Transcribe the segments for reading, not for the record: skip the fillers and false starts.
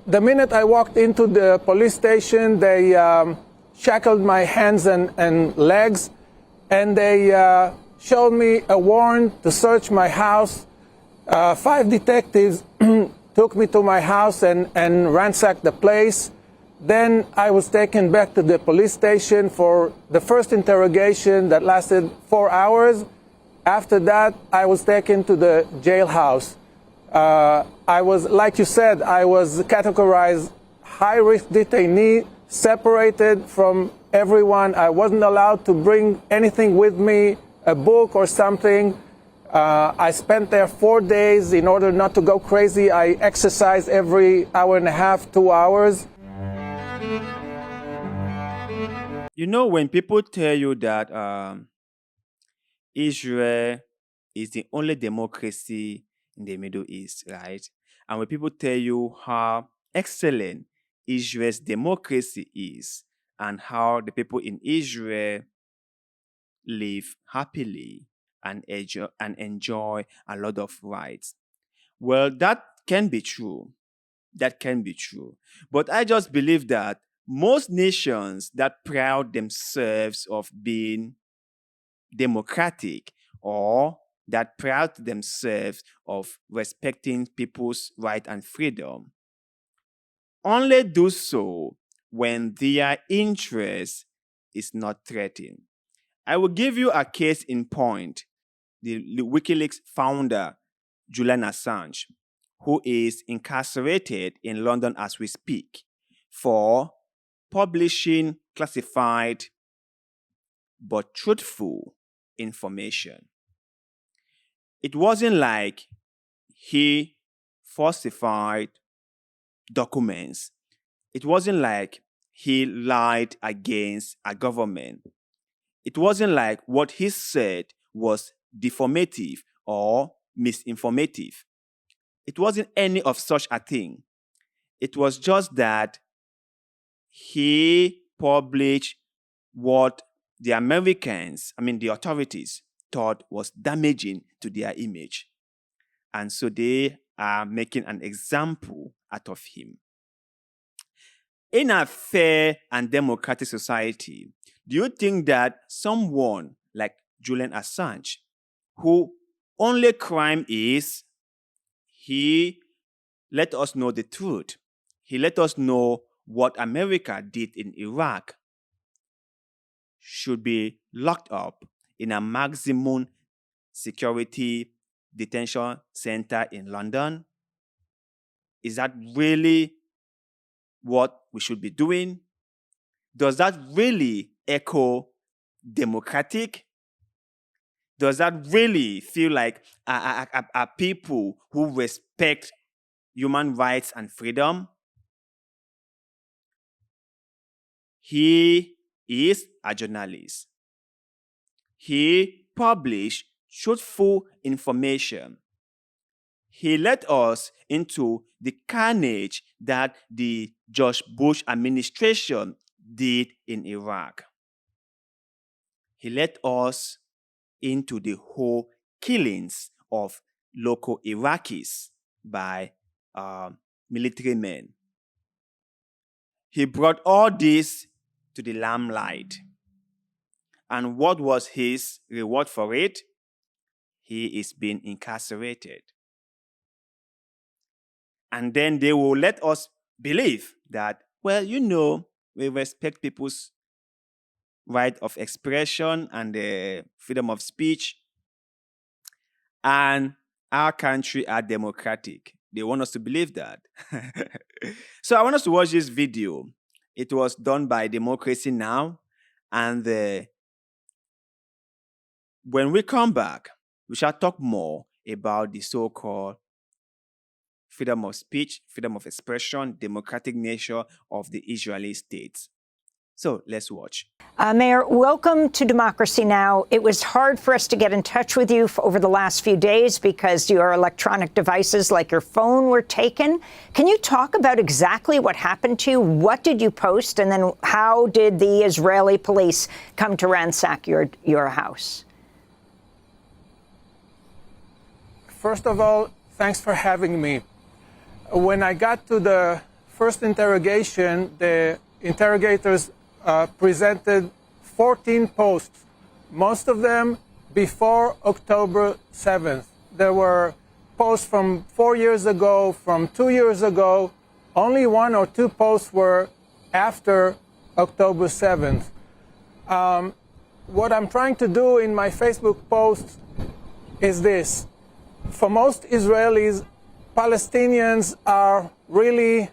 the minute I walked into the police station, they shackled my hands and legs, and they showed me a warrant to search my house. 5 detectives took me to my house and ransacked the place. Then I was taken back to the police station for the first interrogation that lasted 4 hours. After that, I was taken to the jailhouse. I was, like you said, I was categorized high-risk detainee, separated from everyone. I wasn't allowed to bring anything with me, a book or something. I spent there 4 days in order not to go crazy. I exercised every hour and a half, 2 hours. You know, when people tell you that Israel is the only democracy in the Middle East, right? And when people tell you how excellent Israel's democracy is and how the people in Israel live happily and enjoy a lot of rights. Well, that can be true. That can be true. But I just believe that most nations that proud themselves of being democratic or that proud themselves of respecting people's right and freedom only do so when their interest is not threatened. I will give you a case in point. The WikiLeaks founder, Julian Assange, who is incarcerated in London as we speak for publishing classified but truthful information. It wasn't like he falsified documents. It wasn't like he lied against a government. It wasn't like what he said was defamative or misinformative. It wasn't any of such a thing. It was just that he published what the the authorities, thought was damaging to their image. And so they are making an example out of him. In a fair and democratic society, do you think that someone like Julian Assange, who only crime is he let us know the truth, he let us know what America did in Iraq, should be locked up in a maximum security detention center in London? Is that really what we should be doing? Does that really echo democratic? Does that really feel like a people who respect human rights and freedom? He is a journalist. He published truthful information. He led us into the carnage that the George Bush administration did in Iraq. He led us into the whole killings of local Iraqis by military men. He brought all this to the limelight. And what was his reward for it? He is being incarcerated. And then they will let us believe that, well, we respect people's right of expression and the freedom of speech. And our country are democratic. They want us to believe that. So I want us to watch this video. It was done by Democracy Now! And when we come back, we shall talk more about the so-called freedom of speech, freedom of expression, democratic nature of the Israeli state. So let's watch. Mayor, welcome to Democracy Now! It was hard for us to get in touch with you over the last few days because your electronic devices like your phone were taken. Can you talk about exactly what happened to you? What did you post? And then how did the Israeli police come to ransack your house? First of all, thanks for having me. When I got to the first interrogation, the interrogators presented 14 posts, most of them before October 7th. There were posts from 4 years ago, from 2 years ago. Only 1 or 2 posts were after October 7th. What I'm trying to do in my Facebook posts is this. For most Israelis, Palestinians are really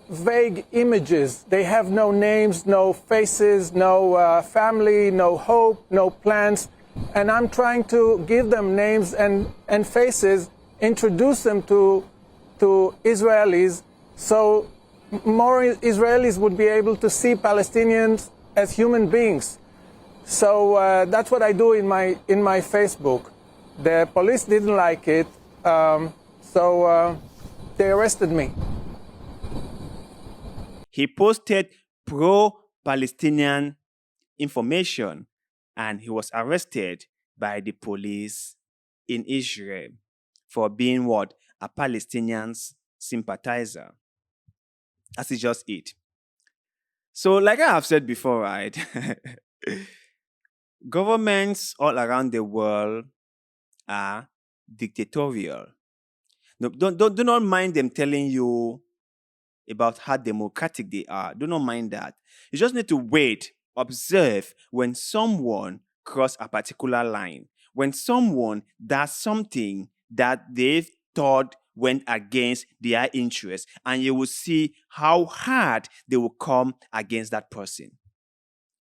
vague images. They have no names, no faces, no family, no hope, no plans. And I'm trying to give them names and faces, introduce them to Israelis, so more Israelis would be able to see Palestinians as human beings. So that's what I do in my Facebook. The police didn't like it, so they arrested me. He posted pro-Palestinian information and he was arrested by the police in Israel for being what? A Palestinian sympathizer. That's just it. So like I have said before, right? Governments all around the world are dictatorial. No, do not mind them telling you about how democratic they are. Do not mind that. You just need to wait, observe when someone crosses a particular line, when someone does something that they thought went against their interests, and you will see how hard they will come against that person.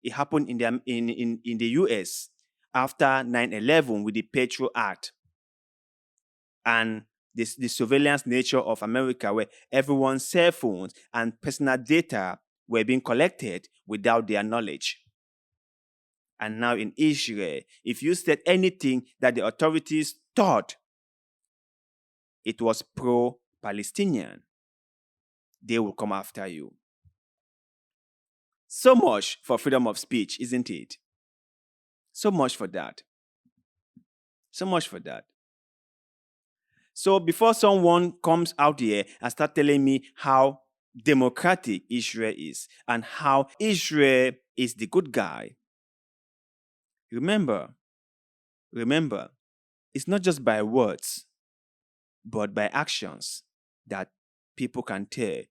It happened in the US after 9/11 with the Patriot Act and the surveillance nature of America, where everyone's cell phones and personal data were being collected without their knowledge. And now in Israel, if you said anything that the authorities thought it was pro-Palestinian, they will come after you. So much for freedom of speech, isn't it? So much for that. So much for that. So before someone comes out here and start telling me how democratic Israel is and how Israel is the good guy, remember, it's not just by words, but by actions that people can tell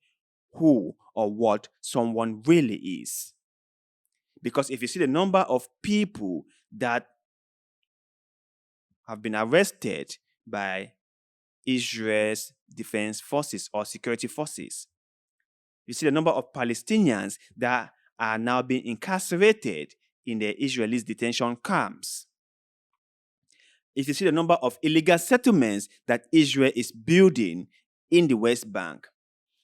who or what someone really is. Because if you see the number of people that have been arrested by Israel's defense forces or security forces, you see the number of Palestinians that are now being incarcerated in the Israeli detention camps. If you see the number of illegal settlements that Israel is building in the West Bank,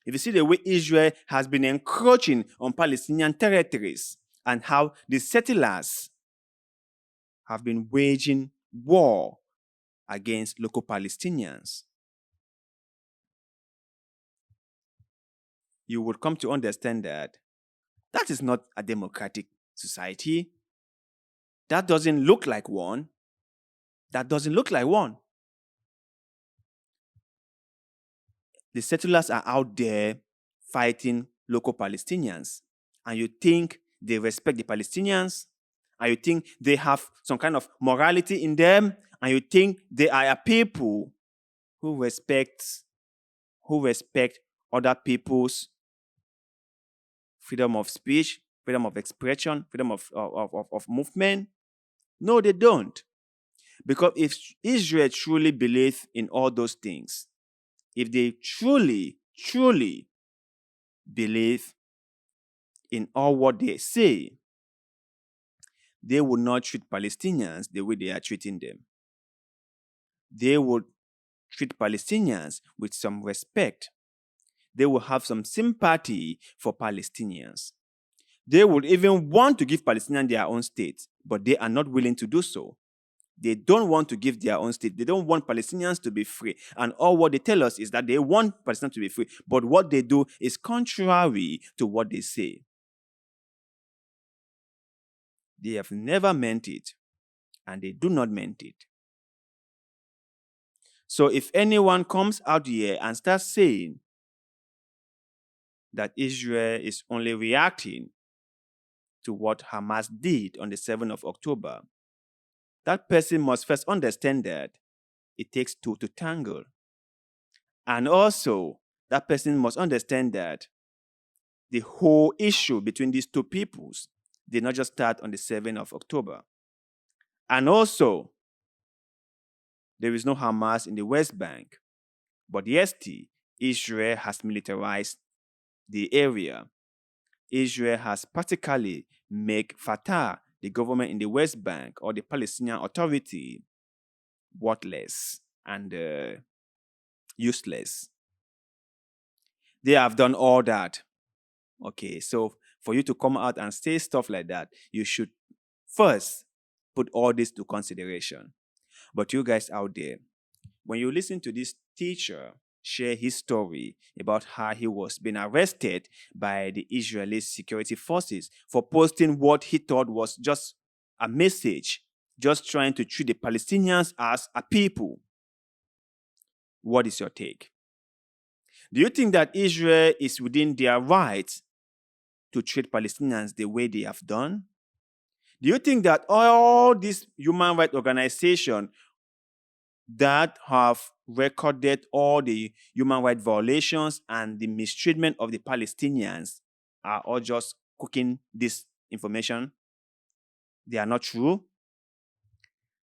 if you see the way Israel has been encroaching on Palestinian territories and how the settlers have been waging war against local Palestinians, you would come to understand that that is not a democratic society. That doesn't look like one. That doesn't look like one. The settlers are out there fighting local Palestinians, and you think they respect the Palestinians, and you think they have some kind of morality in them, and you think they are a people who respect other people's freedom of speech, freedom of expression, freedom of movement. No, they don't. Because if Israel truly believes in all those things, if they truly believe in all what they say, they would not treat Palestinians the way they are treating them. They would treat Palestinians with some respect. They will have some sympathy for Palestinians. They would even want to give Palestinians their own state, but they are not willing to do so. They don't want to give their own state. They don't want Palestinians to be free. And all what they tell us is that they want Palestinians to be free. But what they do is contrary to what they say. They have never meant it, and they do not mean it. So if anyone comes out here and starts saying that Israel is only reacting to what Hamas did on the 7th of October, that person must first understand that it takes two to tangle. And also, that person must understand that the whole issue between these two peoples did not just start on the 7th of October. And also, there is no Hamas in the West Bank. But yes, Israel has militarized the area. Israel has practically made Fatah, the government in the West Bank, or the Palestinian Authority, worthless and useless. They have done all that. Okay, so for you to come out and say stuff like that, you should first put all this to consideration. But you guys out there, when you listen to this teacher share his story about how he was being arrested by the Israeli security forces for posting what he thought was just a message, just trying to treat the Palestinians as a people, what is your take? Do you think that Israel is within their rights to treat Palestinians the way they have done? Do you think that all these human rights organizations that have recorded all the human rights violations and the mistreatment of the Palestinians are all just cooking this information? They are not true?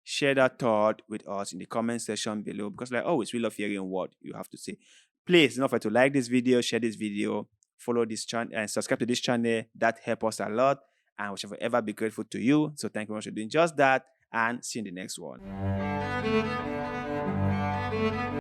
Share that thought with us in the comment section below, because like always, we love hearing what you have to say. Please don't forget to like this video, share this video, follow this channel, and subscribe to this channel. That helps us a lot, and we shall forever be grateful to you. So thank you very much for doing just that, and see you in the next one.